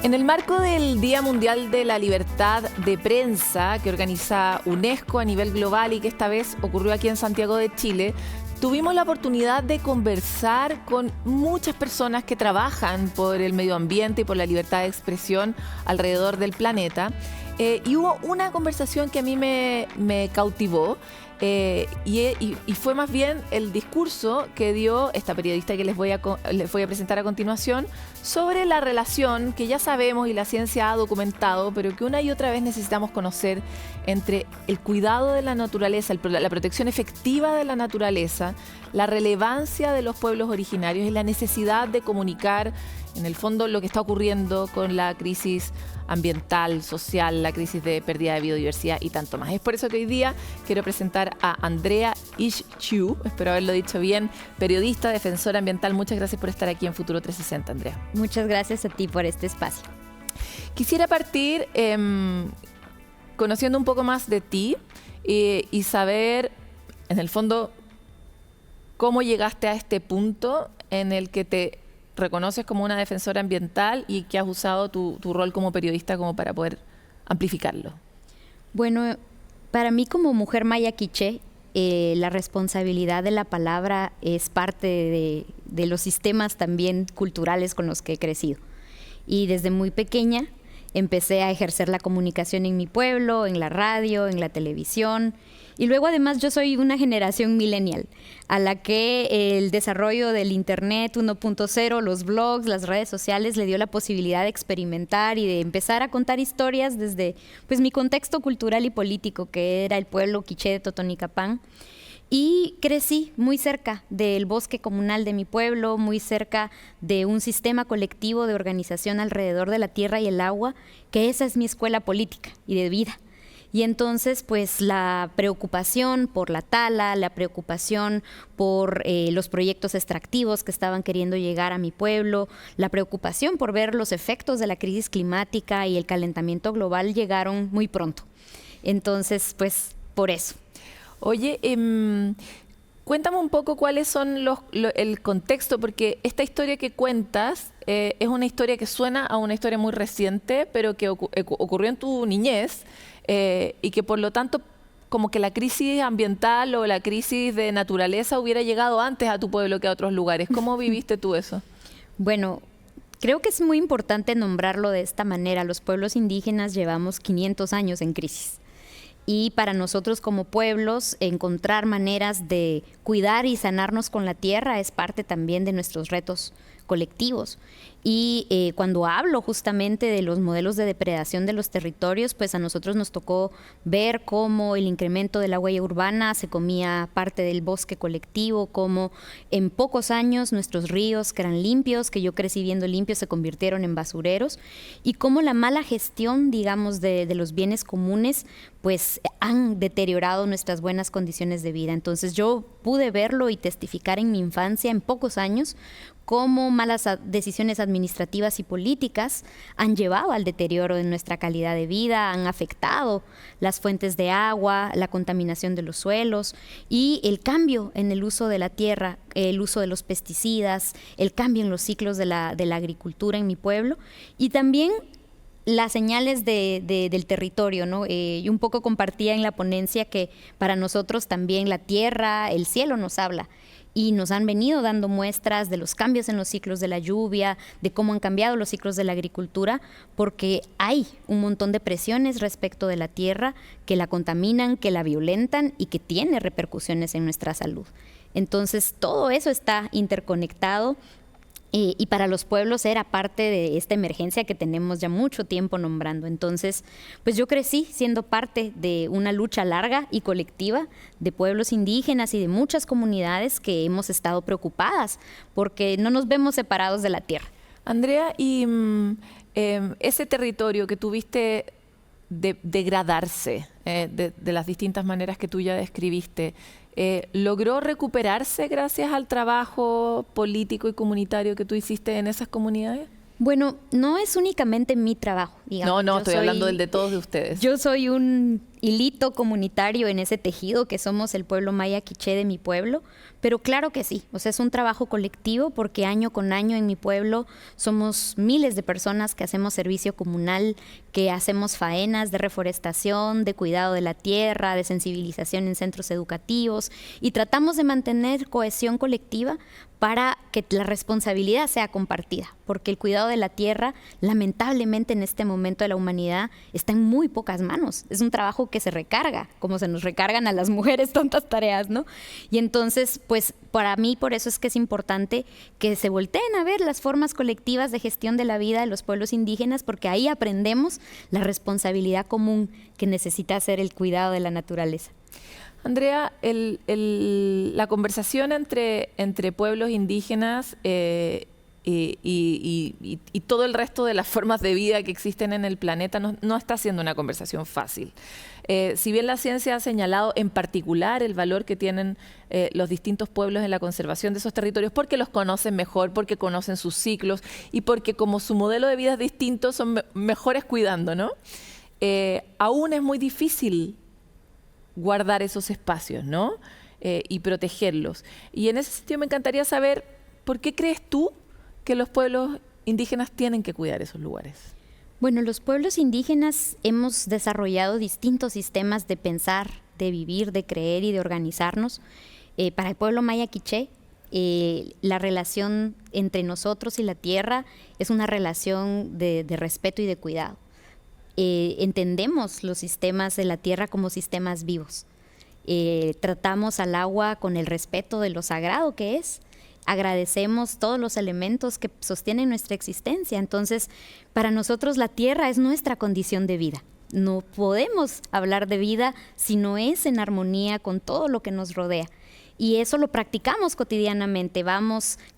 En el marco del Día Mundial de la Libertad de Prensa, que organiza UNESCO a nivel global y que esta vez ocurrió aquí en Santiago de Chile, tuvimos la oportunidad de conversar con muchas personas que trabajan por el medio ambiente y por la libertad de expresión alrededor del planeta. Y hubo una conversación que a mí me cautivó. Y fue más bien el discurso que dio esta periodista que les voy a presentar a continuación sobre la relación que ya sabemos y la ciencia ha documentado, pero que una y otra vez necesitamos conocer entre el cuidado de la naturaleza, la protección efectiva de la naturaleza, la relevancia de los pueblos originarios y la necesidad de comunicar, en el fondo, lo que está ocurriendo con la crisis ambiental, social, la crisis de pérdida de biodiversidad y tanto más. Es por eso que hoy día quiero presentar a Andrea Ixchiu, espero haberlo dicho bien, periodista, defensora ambiental. Muchas gracias por estar aquí en Futuro 360, Andrea. Muchas gracias a ti por este espacio. Quisiera partir conociendo un poco más de ti y saber, en el fondo, cómo llegaste a este punto en el que te reconoces como una defensora ambiental y que has usado tu rol como periodista como para poder amplificarlo. Bueno, para mí como mujer maya quiché, la responsabilidad de la palabra es parte de los sistemas también culturales con los que he crecido. Y desde muy pequeña empecé a ejercer la comunicación en mi pueblo, en la radio, en la televisión. Y luego además yo soy una generación millennial, a la que el desarrollo del Internet 1.0, los blogs, las redes sociales le dio la posibilidad de experimentar y de empezar a contar historias desde mi contexto cultural y político, que era el pueblo quiché de Totonicapán. Y crecí muy cerca del bosque comunal de mi pueblo, muy cerca de un sistema colectivo de organización alrededor de la tierra y el agua, que esa es mi escuela política y de vida. Y entonces, la preocupación por la tala, la preocupación por los proyectos extractivos que estaban queriendo llegar a mi pueblo, la preocupación por ver los efectos de la crisis climática y el calentamiento global llegaron muy pronto. Entonces, por eso. Oye, cuéntame un poco cuáles son el contexto, porque esta historia que cuentas es una historia que suena a una historia muy reciente, pero que ocurrió en tu niñez. Y que por lo tanto como que la crisis ambiental o la crisis de naturaleza hubiera llegado antes a tu pueblo que a otros lugares. ¿Cómo viviste tú eso? Bueno, creo que es muy importante nombrarlo de esta manera. Los pueblos indígenas llevamos 500 años en crisis. Y para nosotros como pueblos, encontrar maneras de cuidar y sanarnos con la tierra es parte también de nuestros retos colectivos. Y cuando hablo justamente de los modelos de depredación de los territorios, a nosotros nos tocó ver cómo el incremento de la huella urbana se comía parte del bosque colectivo, cómo en pocos años nuestros ríos, que eran limpios, que yo crecí viendo limpios, se convirtieron en basureros, y cómo la mala gestión, digamos, de los bienes comunes, han deteriorado nuestras buenas condiciones de vida. Entonces yo pude verlo y testificar en mi infancia, en pocos años, cómo malas decisiones administrativas y políticas han llevado al deterioro de nuestra calidad de vida, han afectado las fuentes de agua, la contaminación de los suelos y el cambio en el uso de la tierra, el uso de los pesticidas, el cambio en los ciclos de la agricultura en mi pueblo y también las señales del territorio, ¿no? Y un poco compartía en la ponencia que para nosotros también la tierra, el cielo nos habla. Y nos han venido dando muestras de los cambios en los ciclos de la lluvia, de cómo han cambiado los ciclos de la agricultura, porque hay un montón de presiones respecto de la tierra que la contaminan, que la violentan y que tiene repercusiones en nuestra salud. Entonces, todo eso está interconectado. Y para los pueblos era parte de esta emergencia que tenemos ya mucho tiempo nombrando. Entonces, yo crecí siendo parte de una lucha larga y colectiva de pueblos indígenas y de muchas comunidades que hemos estado preocupadas porque no nos vemos separados de la tierra. Andrea, y ese territorio que tuviste degradarse de las distintas maneras que tú ya describiste, ¿logró recuperarse gracias al trabajo político y comunitario que tú hiciste en esas comunidades? Bueno, no es únicamente mi trabajo. digamos. No, estoy hablando del de todos de ustedes. Yo soy un hilito comunitario en ese tejido que somos el pueblo maya quiché de mi pueblo, pero claro que sí, o sea, es un trabajo colectivo porque año con año en mi pueblo somos miles de personas que hacemos servicio comunal, que hacemos faenas de reforestación, de cuidado de la tierra, de sensibilización en centros educativos y tratamos de mantener cohesión colectiva para que la responsabilidad sea compartida, porque el cuidado de la tierra, lamentablemente en este momento de la humanidad, está en muy pocas manos. Es un trabajo que se recarga, como se nos recargan a las mujeres tantas tareas, ¿no? Y entonces, pues para mí, por eso es que es importante que se volteen a ver las formas colectivas de gestión de la vida de los pueblos indígenas, porque ahí aprendemos la responsabilidad común que necesita hacer el cuidado de la naturaleza. Andrea, la conversación entre pueblos indígenas y todo el resto de las formas de vida que existen en el planeta no está siendo una conversación fácil. Si bien la ciencia ha señalado en particular el valor que tienen los distintos pueblos en la conservación de esos territorios, porque los conocen mejor, porque conocen sus ciclos y porque como su modelo de vida es distinto, son mejores cuidando, ¿no? Aún es muy difícil guardar esos espacios, ¿no? Y protegerlos. Y en ese sentido me encantaría saber, ¿por qué crees tú que los pueblos indígenas tienen que cuidar esos lugares? Bueno, los pueblos indígenas hemos desarrollado distintos sistemas de pensar, de vivir, de creer y de organizarnos. Para el pueblo maya quiché, la relación entre nosotros y la tierra es una relación de respeto y de cuidado. Entendemos los sistemas de la tierra como sistemas vivos. Tratamos al agua con el respeto de lo sagrado que es. Agradecemos todos los elementos que sostienen nuestra existencia. Entonces, para nosotros la tierra es nuestra condición de vida. No podemos hablar de vida si no es en armonía con todo lo que nos rodea. Y eso lo practicamos cotidianamente.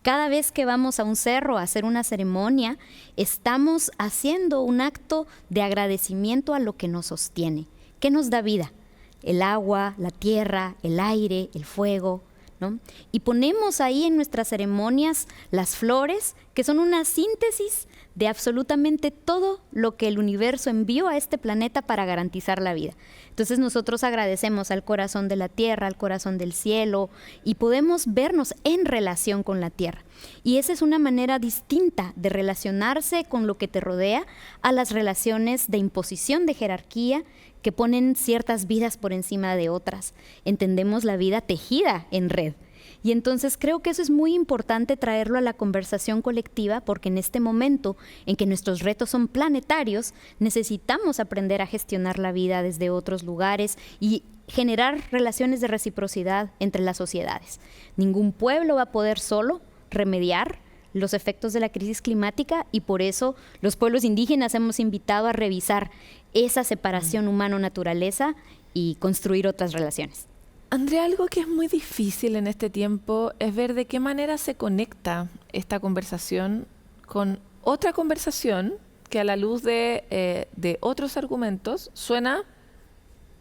Cada vez que vamos a un cerro a hacer una ceremonia, estamos haciendo un acto de agradecimiento a lo que nos sostiene. ¿Qué nos da vida? El agua, la tierra, el aire, el fuego, ¿no? Y ponemos ahí en nuestras ceremonias las flores, que son una síntesis de absolutamente todo lo que el universo envió a este planeta para garantizar la vida. Entonces nosotros agradecemos al corazón de la tierra, al corazón del cielo, y podemos vernos en relación con la tierra. Y esa es una manera distinta de relacionarse con lo que te rodea a las relaciones de imposición de jerarquía que ponen ciertas vidas por encima de otras. Entendemos la vida tejida en red. Y entonces creo que eso es muy importante traerlo a la conversación colectiva, porque en este momento en que nuestros retos son planetarios, necesitamos aprender a gestionar la vida desde otros lugares y generar relaciones de reciprocidad entre las sociedades. Ningún pueblo va a poder solo remediar los efectos de la crisis climática, y por eso los pueblos indígenas hemos invitado a revisar esa separación humano-naturaleza y construir otras relaciones. Andrea, algo que es muy difícil en este tiempo es ver de qué manera se conecta esta conversación con otra conversación que a la luz de otros argumentos suena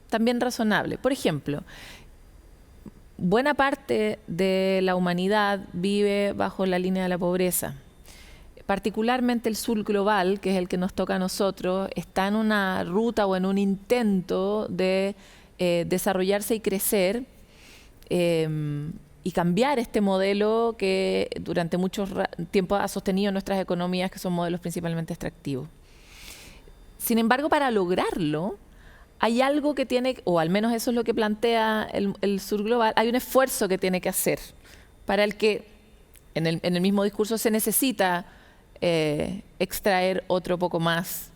también razonable. Por ejemplo, buena parte de la humanidad vive bajo la línea de la pobreza. Particularmente el sur global, que es el que nos toca a nosotros, está en una ruta o en un intento de desarrollarse y crecer y cambiar este modelo que durante mucho tiempo ha sostenido nuestras economías, que son modelos principalmente extractivos. Sin embargo, para lograrlo, hay algo que tiene, o al menos eso es lo que plantea el sur global, hay un esfuerzo que tiene que hacer, para el que en el mismo discurso se necesita extraer otro poco más,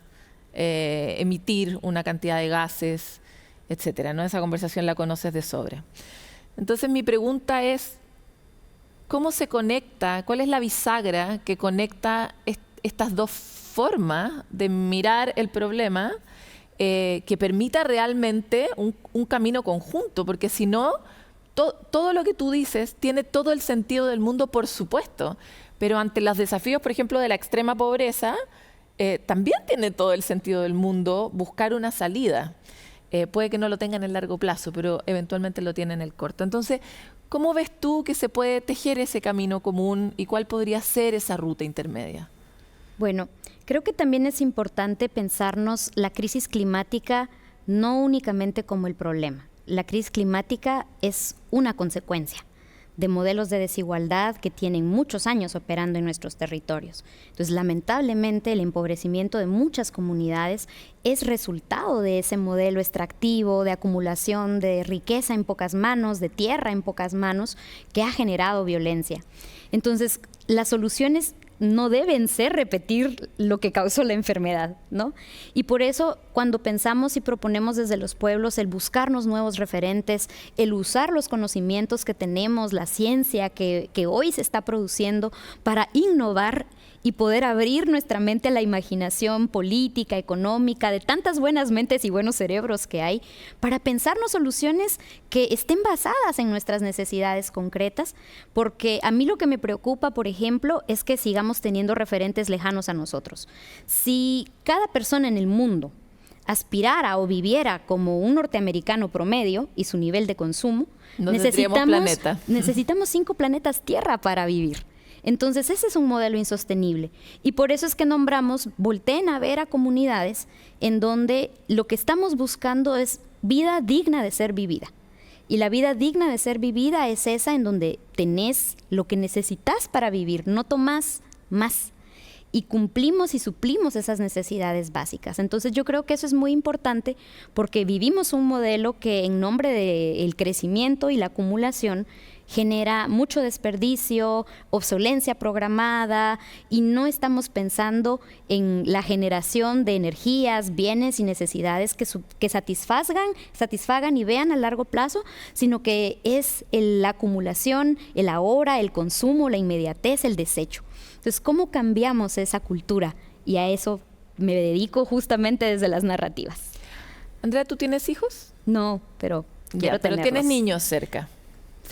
emitir una cantidad de gases, etcétera, ¿no? Esa conversación la conoces de sobra. Entonces mi pregunta es, ¿cómo se conecta, cuál es la bisagra que conecta estas dos formas de mirar el problema que permita realmente un camino conjunto? Porque si no, todo lo que tú dices tiene todo el sentido del mundo, por supuesto, pero ante los desafíos, por ejemplo, de la extrema pobreza, también tiene todo el sentido del mundo buscar una salida. Puede que no lo tenga en el largo plazo, pero eventualmente lo tiene en el corto. Entonces, ¿cómo ves tú que se puede tejer ese camino común y cuál podría ser esa ruta intermedia? Bueno, creo que también es importante pensarnos la crisis climática no únicamente como el problema. La crisis climática es una consecuencia de modelos de desigualdad que tienen muchos años operando en nuestros territorios. Entonces, lamentablemente, el empobrecimiento de muchas comunidades es resultado de ese modelo extractivo, de acumulación de riqueza en pocas manos, de tierra en pocas manos, que ha generado violencia. Entonces, las soluciones no deben ser repetir lo que causó la enfermedad, ¿no? Y por eso, cuando pensamos y proponemos desde los pueblos el buscarnos nuevos referentes, el usar los conocimientos que tenemos, la ciencia que hoy se está produciendo para innovar y poder abrir nuestra mente a la imaginación política, económica, de tantas buenas mentes y buenos cerebros que hay, para pensarnos soluciones que estén basadas en nuestras necesidades concretas, porque a mí lo que me preocupa, por ejemplo, es que sigamos teniendo referentes lejanos a nosotros. Si cada persona en el mundo aspirara o viviera como un norteamericano promedio y su nivel de consumo, necesitamos 5 planetas Tierra para vivir. Entonces, ese es un modelo insostenible. Y por eso es que nombramos, volteen a ver a comunidades en donde lo que estamos buscando es vida digna de ser vivida. Y la vida digna de ser vivida es esa en donde tenés lo que necesitas para vivir, no tomás más. Y cumplimos y suplimos esas necesidades básicas. Entonces yo creo que eso es muy importante porque vivimos un modelo que en nombre del crecimiento y la acumulación genera mucho desperdicio, obsolencia programada y no estamos pensando en la generación de energías, bienes y necesidades que satisfagan y vean a largo plazo, sino que es la acumulación, el ahora, el consumo, la inmediatez, el desecho. Entonces, ¿cómo cambiamos esa cultura? Y a eso me dedico justamente desde las narrativas. Andrea, ¿tú tienes hijos? No, pero quiero tenerlos. Pero tienes niños cerca.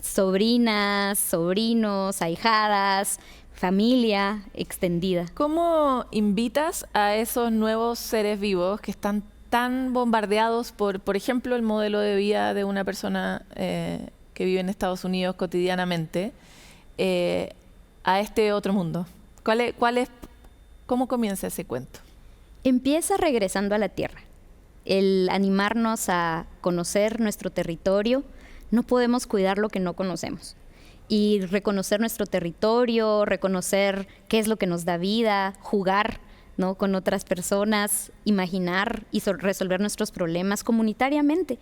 Sobrinas, sobrinos, ahijadas, familia extendida. ¿Cómo invitas a esos nuevos seres vivos que están tan bombardeados por ejemplo, el modelo de vida de una persona que vive en Estados Unidos cotidianamente, a este otro mundo? ¿Cómo comienza ese cuento? Empieza regresando a la tierra. El animarnos a conocer nuestro territorio. No podemos cuidar lo que no conocemos. Y reconocer nuestro territorio, reconocer qué es lo que nos da vida, jugar, ¿no?, con otras personas, imaginar y resolver nuestros problemas comunitariamente.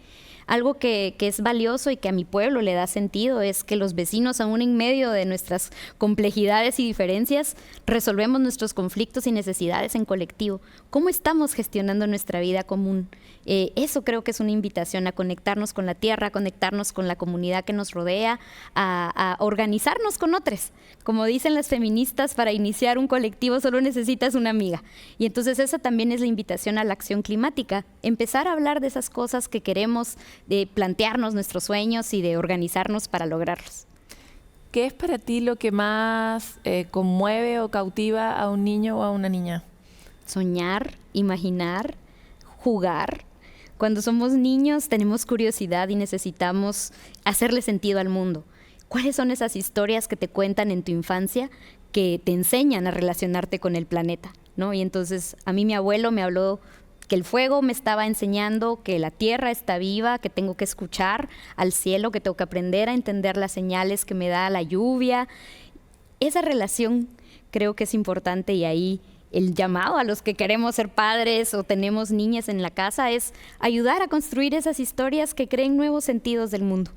Algo que es valioso y que a mi pueblo le da sentido es que los vecinos, aún en medio de nuestras complejidades y diferencias, resolvemos nuestros conflictos y necesidades en colectivo. ¿Cómo estamos gestionando nuestra vida común? Eso creo que es una invitación a conectarnos con la tierra, a conectarnos con la comunidad que nos rodea, a organizarnos con otros. Como dicen las feministas, para iniciar un colectivo solo necesitas una amiga. Y entonces esa también es la invitación a la acción climática. Empezar a hablar de esas cosas que queremos, de plantearnos nuestros sueños y de organizarnos para lograrlos. ¿Qué es para ti lo que más conmueve o cautiva a un niño o a una niña? Soñar, imaginar, jugar. Cuando somos niños tenemos curiosidad y necesitamos hacerle sentido al mundo. ¿Cuáles son esas historias que te cuentan en tu infancia que te enseñan a relacionarte con el planeta, ¿no? Y entonces a mí mi abuelo me habló que el fuego me estaba enseñando que la tierra está viva, que tengo que escuchar al cielo, que tengo que aprender a entender las señales que me da la lluvia. Esa relación creo que es importante y ahí el llamado a los que queremos ser padres o tenemos niñas en la casa es ayudar a construir esas historias que creen nuevos sentidos del mundo.